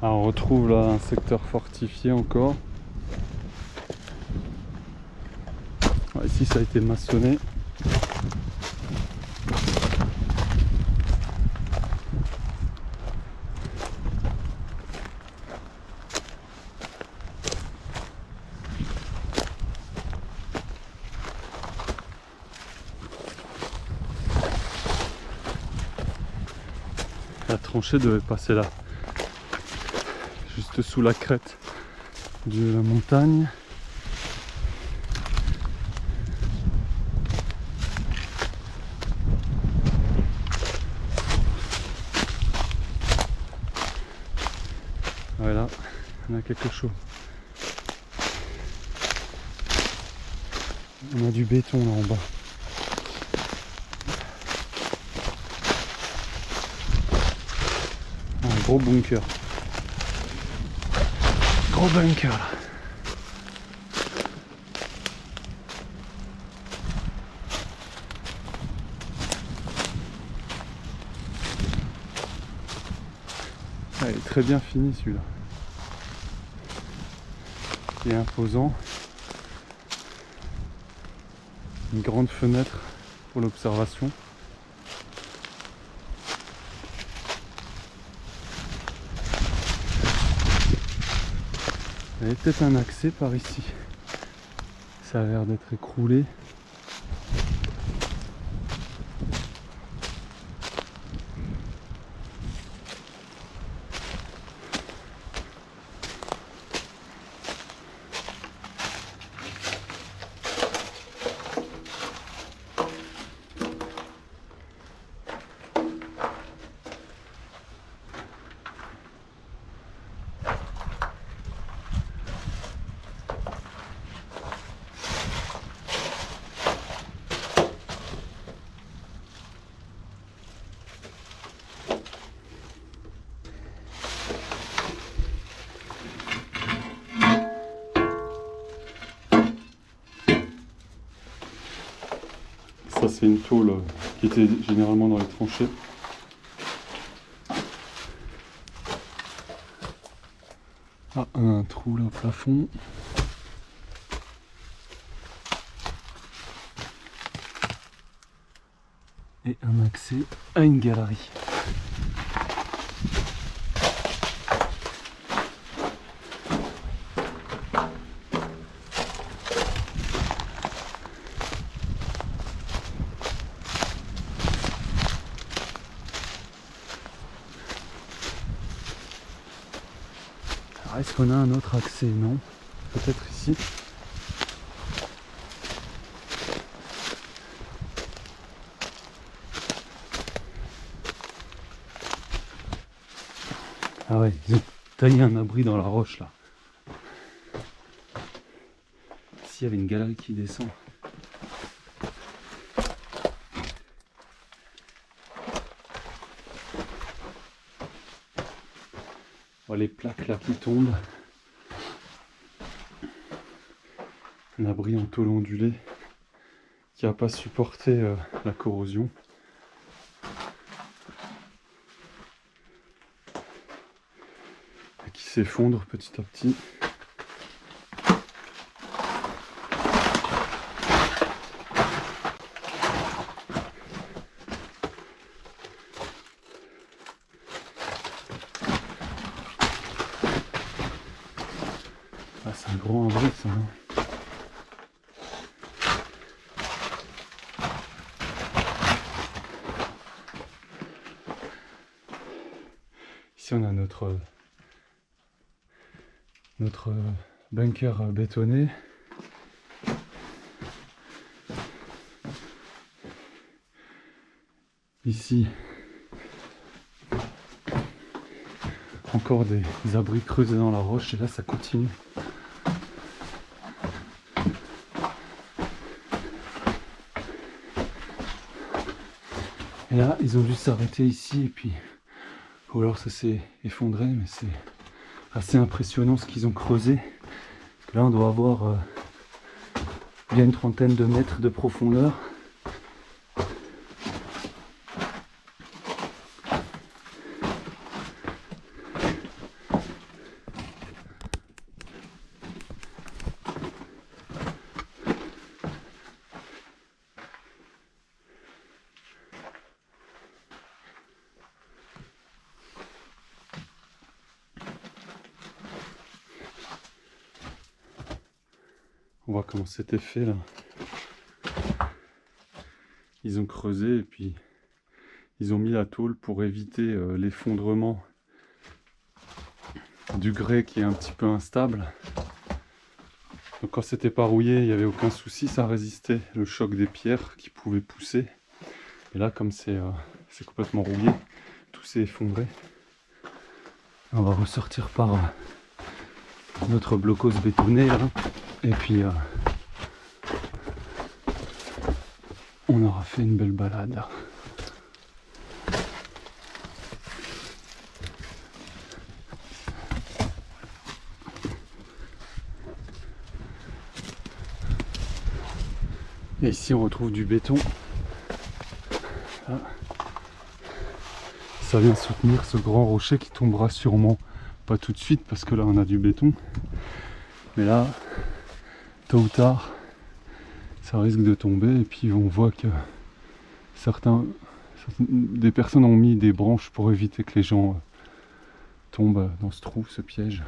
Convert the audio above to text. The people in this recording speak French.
Ah, on retrouve là un secteur fortifié encore. Ah, ici ça a été maçonné. La tranchée devait passer là, juste sous la crête de la montagne. Voilà, on a quelque chose. On a du béton là en bas. Un gros bunker. Gros bunker là. Ah, il est très bien fini celui-là. Il est imposant. Une grande fenêtre pour l'observation. Il y a peut-être un accès par ici. Ça a l'air d'être écroulé. Ça c'est une tôle qui était généralement dans les tranchées. Ah, un trou là au plafond. Et un accès à une galerie. Alors, est-ce qu'on a un autre accès? Non. Peut-être ici. Ah ouais, ils ont taillé un abri dans la roche là. Ici il y avait une galerie qui descend. Oh, les plaques là qui tombent. Un abri en tôle ondulée qui n'a pas supporté la corrosion. Et qui s'effondre petit à petit. Ah, c'est un grand abri ça. Hein. Ici on a notre bunker bétonné. Ici encore des abris creusés dans la roche et là ça continue. Et là ils ont dû s'arrêter ici et puis ou alors ça s'est effondré, mais c'est assez impressionnant ce qu'ils ont creusé. Là on doit avoir bien une trentaine de mètres de profondeur. On voit comment c'était fait là. Ils ont creusé et puis ils ont mis la tôle pour éviter l'effondrement du grès qui est un petit peu instable. Donc quand c'était pas rouillé, il n'y avait aucun souci, ça résistait le choc des pierres qui pouvaient pousser. Et là, comme c'est complètement rouillé, tout s'est effondré. On va ressortir par notre blocos bétonné là. Et puis on aura fait une belle balade là. Et ici on retrouve du béton. Là. Ça vient soutenir ce grand rocher qui tombera sûrement pas tout de suite parce que là on a du béton. Mais là, tôt ou tard, ça risque de tomber et puis on voit que des personnes ont mis des branches pour éviter que les gens tombent dans ce trou, ce piège.